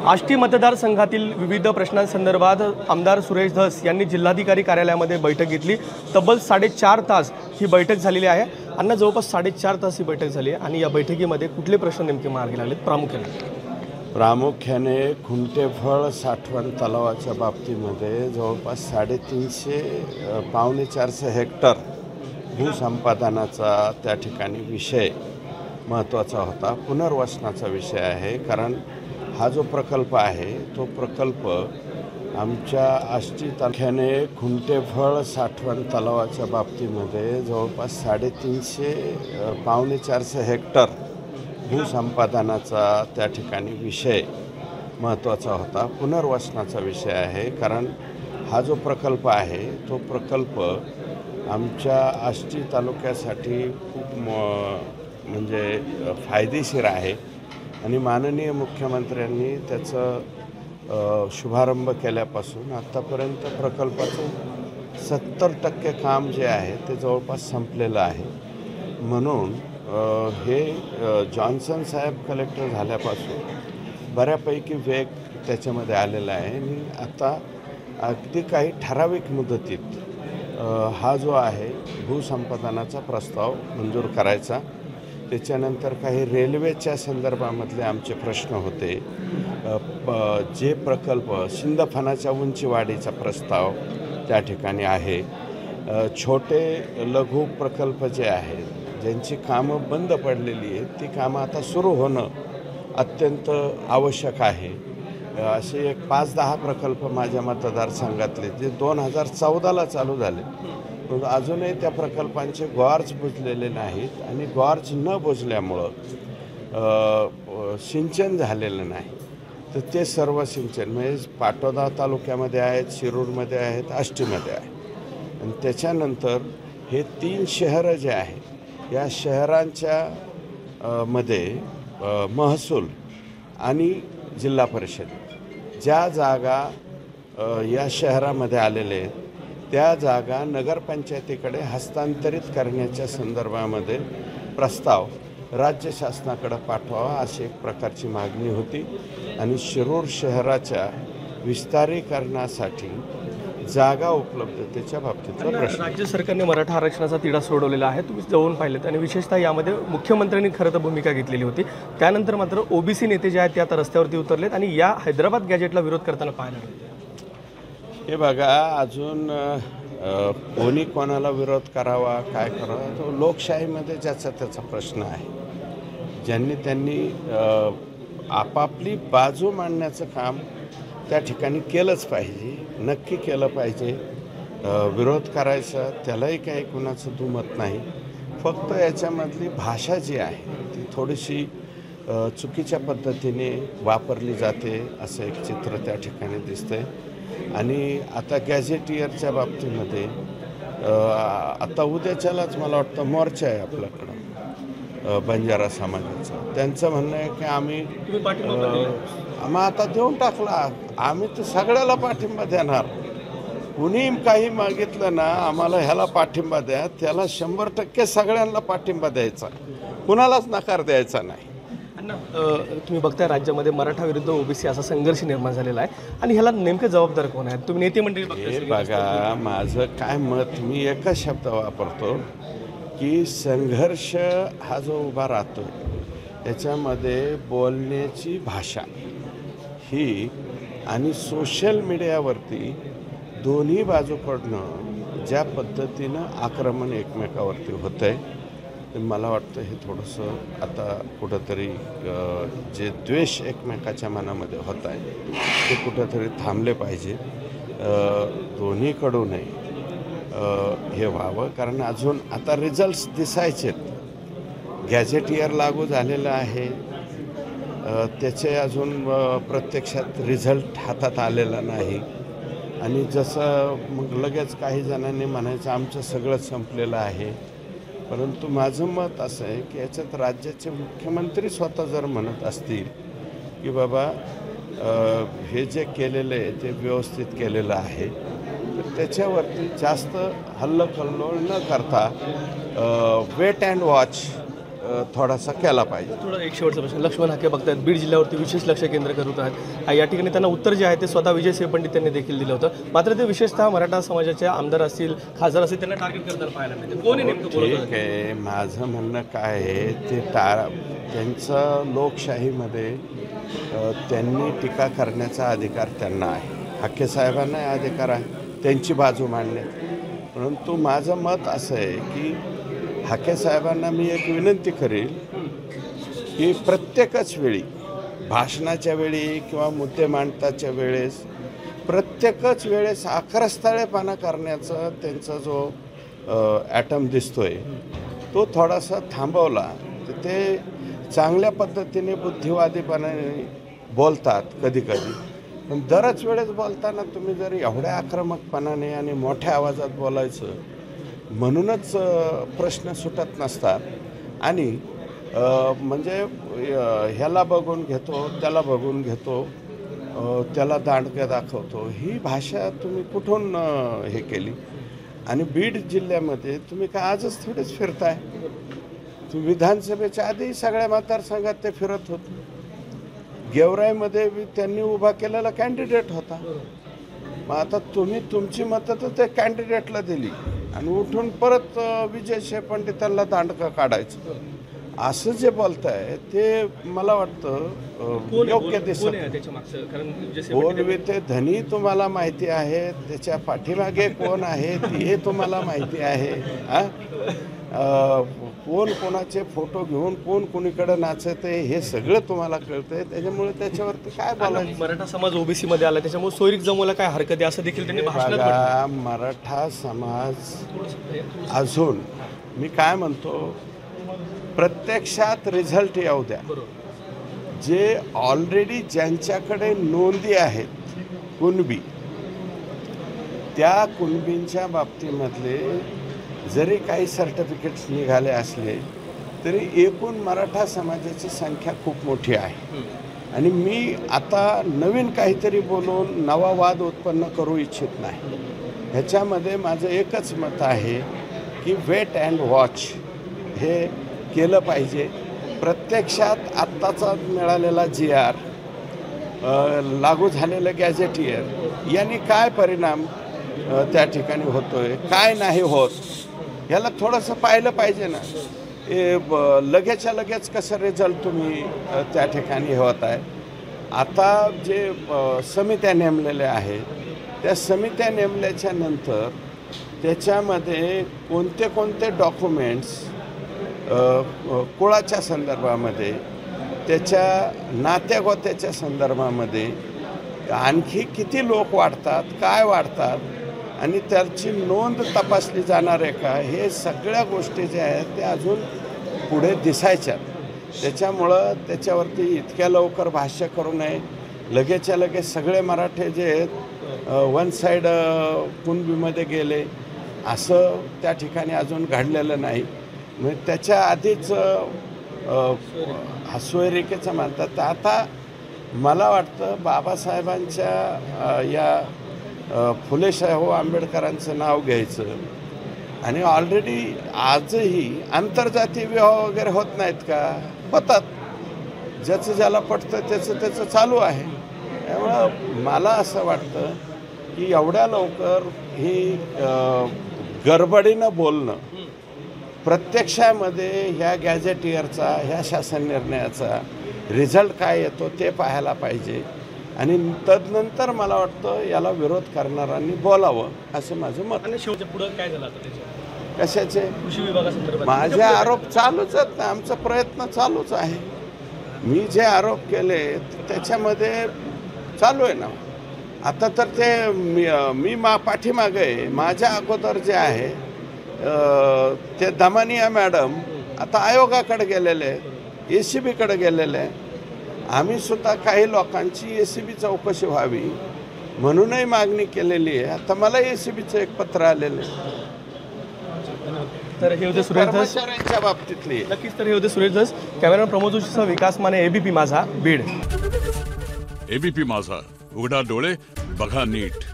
आष्टी मतदारसंघातील विविध प्रश्नांसंदर्भात आमदार सुरेश धस यांनी जिल्हाधिकारी कार्यालयामध्ये बैठक घेतली। तब्बल 4.5 तास ही बैठक झालेली आहे। अण्णा, जवळपास 4.5 तास ही बैठक झाली आहे आणि या बैठकीमध्ये कुठले प्रश्न नेमके मार्गी लागलेत? प्रामुख्याने खुंटेफळ साठवण तलावाच्या बाबतीमध्ये जवळपास 350 पावणे 400 हेक्टर भूसंपादनाचा त्या ठिकाणी विषय महत्त्वाचा होता। पुनर्वसनाचा विषय आहे, कारण हा जो प्रकल्प आहे तो प्रकल्प आमच्या आष्टी तालुक्याने खुंटेफळ साठवण तलावाच्या बाबतीमध्ये जवळपास 350 पावणे 400 हेक्टर भूसंपादनाचा त्या ठिकाणी विषय महत्त्वाचा होता। पुनर्वसनाचा विषय आहे, कारण हा जो प्रकल्प आहे तो प्रकल्प आमच्या आष्टी तालुक्यासाठी खूप म्हणजे फायदेशीर आहे आणि माननीय मुख्यमंत्र्यांनी त्याचं शुभारंभ केल्यापासून आत्तापर्यंत प्रकल्पाचं 70% काम जे आहे ते जवळपास संपलेलं आहे। म्हणून हे जॉन्सन साहेब कलेक्टर झाल्यापासून बऱ्यापैकी वेग त्याच्यामध्ये आलेला आहे आणि आता अगदी काही ठराविक मुदतीत हा जो आहे भूसंपादनाचा प्रस्ताव मंजूर करायचा। त्याच्यानंतर काही रेल्वेच्या संदर्भामधले आमचे प्रश्न होते। जे प्रकल्प शिंदफणाच्या उंची वाढीचा प्रस्ताव त्या ठिकाणी आहे। छोटे लघु प्रकल्प जे आहेत ज्यांची कामं बंद पडलेली आहेत ती कामं आता सुरू होणं अत्यंत आवश्यक आहे। असे एक 5-10 प्रकल्प माझ्या मतदारसंघातले जे 2014ला चालू झाले, पण अजूनही त्या प्रकल्पांचे गॉर्ज बुजलेले नाहीत आणि गॉर्ज न बुजल्यामुळं सिंचन झालेलं नाही। तर ते सर्व सिंचन म्हणजे पाटोदा तालुक्यामध्ये आहेत, शिरूरमध्ये आहेत, आष्टीमध्ये आहेत आणि त्याच्यानंतर हे 3 शहरं जे आहेत या शहरांच्या मध्ये महसूल आणि जिल्हा परिषद ज्या जागा या शहरामध्ये आलेले आहेत त्या जागा नगरपंचायतीकडे हस्तांतरित करण्याच्या संदर्भामध्ये प्रस्ताव राज्य शासनाकडे पाठवावा अशी एक प्रकारची मागणी होती आणि शिरूर शहराच्या विस्तारीकरणासाठी जागा उपलब्धतेच्या बाबतीतला प्रश्न। राज्य सरकारने मराठा आरक्षणाचा तिढा सोडवलेला आहे, तुम्ही जवळून पाहिलेत आणि विशेषतः यामध्ये मुख्यमंत्र्यांनी खरं तर भूमिका घेतलेली होती। त्यानंतर मात्र ओबीसी नेते जे आहेत ते आता रस्त्यावरती उतरलेत आणि या हैदराबाद गॅजेटला विरोध करताना पाहायला मिळते। हे बघा, अजून कोणी कोणाला विरोध करावा काय करावा तो लोकशाहीमध्ये ज्याचा त्याचा प्रश्न आहे। ज्यांनी त्यांनी आपापली बाजू मांडण्याचं काम त्या ठिकाणी केलंच पाहिजे, नक्की केलं पाहिजे। विरोध करायचा त्यालाही काही कुणाचं दुमत नाही, फक्त याच्यामधली भाषा जी आहे ती थोडीशी चुकीच्या पद्धतीने वापरली जाते असं एक चित्र त्या ठिकाणी दिसतंय। आणि आता गॅझेटियरच्या बाबतीमध्ये आता उद्याच्यालाच मला वाटतं मोर्चा आहे आपल्याकडं बंजारा समाजाचा। त्यांचं म्हणणं आहे की आम्ही मग आता देऊन टाकला, आम्ही तर सगळ्याला पाठिंबा देणार। कुणी काही मागितलं ना आम्हाला ह्याला पाठिंबा द्या, त्याला 100% सगळ्यांना पाठिंबा द्यायचा, कुणालाच नकार द्यायचा नाही। तुम्ही बघताय राज्यामध्ये मराठा विरुद्ध ओबीसी असा संघर्ष निर्माण झालेला आहे आणि ह्याला नेमके जबाबदार कोण आहेत? तुम्ही नेते मंडळी हे बघा, माझं काय मत, मी एकच शब्द वापरतो की संघर्ष हा जो उभा राहतो त्याच्यामध्ये बोलण्याची भाषा ही आणि सोशल मीडियावरती दोन्ही बाजूकडनं ज्या पद्धतीनं आक्रमण एकमेकावरती होतं आहे मला वाटतं हे थोडंसं आता कुठंतरी जे द्वेष एकमेकाच्या मनामध्ये होत आहे ते कुठंतरी थांबले पाहिजे। दोन्हीकडूनही हे व्हावं, कारण अजून आता रिझल्ट्स दिसायचेत। गॅझेटियर लागू झालेलं आहे, त्याचे अजून प्रत्यक्षात रिझल्ट हातात आलेला नाही आणि जसं मग लगेच काही जणांनी म्हणायचं आमचं सगळं संपलेलं आहे। परंतु माझं मत असं आहे की याच्यात राज्याचे मुख्यमंत्री स्वतः जर म्हणत असतील की बाबा हे जे केलेलं आहे ते व्यवस्थित केलेलं आहे, तर त्याच्यावरती जास्त हल्लकल्लोळ न करता वेट अँड वॉच थोडासा केला पाहिजे. थोडं एक शेवटचा प्रश्न. लक्ष्मण हाके बघतायत बीड जिल्ह्यावरती विशेष लक्ष केंद्र करत आहेत. या ठिकाणी त्यांना उत्तर जे आहे ते स्वतः विजयसिंह पंडित यांनी देखील दिलं होतं. मात्र ते विशेषतः मराठा समाजाचे आमदार असतील, खासदार असतील, त्यांना टार्गेट करताना पाहायला मिळते. कोण आहे नेमकं बोलत ठीक आहे, माझं म्हणणं काय आहे ते त्यांचं लोकशाहीमध्ये त्यांनी टीका करण्याचा अधिकार त्यांना आहे. हाके साहेबांना अधिकार आहे त्यांची बाजू मांडण्यात. परंतु माझं मत असं आहे की हाके साहेबांना मी एक विनंती करेल की प्रत्येकच वेळी भाषणाच्या वेळी किंवा मुद्दे मांडताच्या वेळेस प्रत्येकच वेळेस आक्रस्ताळेपणा करण्याचा त्यांचा जो ॲटम दिसतोय तो थोडासा थांबवला तर ते चांगल्या पद्धतीने बुद्धिवादीपणाने बोलतात कधीकधी. पण दरच वेळेस बोलताना तुम्ही जर एवढ्या आक्रमकपणाने आणि मोठ्या आवाजात बोलायचं म्हणूनच प्रश्न सुटत नसतात. आणि म्हणजे ह्याला बघून घेतो, त्याला बघून घेतो, त्याला दांडकं दाखवतो, ही भाषा तुम्ही कुठून हे केली. आणि बीड जिल्ह्यामध्ये तुम्ही काय आजच थोडेच फिरताय. तुम्ही विधानसभेच्या आधी सगळ्या मतदारसंघात ते फिरत होते. गेवराईमध्ये त्यांनी उभा केलेला कॅन्डिडेट होता. मग आता तुम्ही तुमची मतं तर त्या कॅन्डिडेटला दिली आणि उठून परत विजयसिंह पंडितांना दांडकं काढायचं. असं जे बोलताय ते मला वाटतं योग्य दिसत. बोलवे ते धनी तुम्हाला माहिती आहे, त्याच्या पाठीमागे कोण आहे ते तुम्हाला माहिती आहे. कोण कोणाचे फोटो घेऊन कोण कोणीकडे नाचत आहे हे सगळं तुम्हाला कळतंय. त्याच्यामुळे त्याच्यावरती काय बोलायचं. मराठा समाज ओबीसी मध्ये आला त्याच्यामुळे सोयरीक जमवायला काय हरकत आहे असं देखील त्यांनी भाषणात म्हटलं. मराठा समाज अजून मी काय म्हणतो प्रत्यक्षात रिझल्ट येऊ द्या. जे ऑलरेडी ज्यांच्याकडे नोंदी आहेत कुणबी त्या कुणबींच्या बाबतीमधले जरी काही सर्टिफिकेट्स निघाले असले तरी एकूण मराठा समाजाची संख्या खूप मोठी आहे. आणि मी आता नवीन काहीतरी बोलून नवा वाद उत्पन्न करू इच्छित नाही. ह्याच्यामध्ये माझं एकच मत आहे की वेट अँड वॉच हे केलं पाहिजे. प्रत्यक्षात आत्ताचा मिळालेला GR लागू झालेलं गॅझेटियर यांनी काय परिणाम त्या ठिकाणी होतोय काय नाही होत ह्याला थोडंसं पाहिलं पाहिजे ना. लगेचच्या लगेच कसं रिझल्ट तुम्ही त्या ठिकाणी होत आहे. आता जे समित्या नेमलेल्या आहेत त्या समित्या नेमल्याच्या नंतर त्याच्यामध्ये कोणते कोणते डॉक्युमेंट्स कुळाच्या संदर्भामध्ये त्याच्या नात्यागोत्याच्या संदर्भामध्ये आणखी किती लोक वाढतात काय वाढतात आणि त्याची नोंद तपासली जाणार आहे का हे सगळ्या गोष्टी ज्या आहेत त्या अजून पुढे दिसायच्या. त्याच्यामुळं त्याच्यावरती इतक्या लवकर भाष्य करू नये. लगेचच्या लगेच सगळे मराठे जे आहेत वन साईड कुणबीमध्ये गेले असं त्या ठिकाणी अजून घडलेलं नाही. म्हणजे त्याच्या आधीच सोयरिकेचं म्हणतात. तर आता मला वाटतं बाबासाहेबांच्या या फुले शाहू आंबेडकरांचं नाव घ्यायचं. आणि ऑलरेडी आजही आंतरजातीय विवाह वगैरे होत नाहीत का? होतात. ज्याचं ज्याला पटतं त्याचं चालू आहे. त्यामुळं मला असं वाटतं की एवढ्या लवकर ही गडबडीनं बोलणं प्रत्यक्षामध्ये ह्या गॅझेटियरचा ह्या शासन निर्णयाचा रिझल्ट काय येतो ते पाहायला पाहिजे. आणि तदनंतर मला वाटतं याला विरोध करणाऱ्यांनी बोलावं असं माझं मत. आणि शेवटच्या पुढं काय झालं आता कशाचे कृषी विभागासंदर्भात माझे आरोप चालूच आहेत ना. आमचा प्रयत्न चालूच आहे. मी जे आरोप केले त्याच्यामध्ये चालू आहे ना. आता तर ते मी पाठीमागे माझ्या अगोदर जे आहे ते दमानिया मॅडम आता आयोगाकडे गेलेले ACBकडे गेलेले. आम्ही सुद्धा काही लोकांची ACB चौकशी व्हावी म्हणूनही मागणी केलेली आहे. आता मला ACBचं एक पत्र आलेलं आहे. तर हे होते सुरेश धस कर्मचाऱ्यांच्या बाबतीतली. नक्कीच. तर हे होते सुरेश धस. कॅमेरा प्रमोद जोशीसह विकास माने, ABP माझा, बीड. ABP माझा, उघडा डोळे बघा नीट.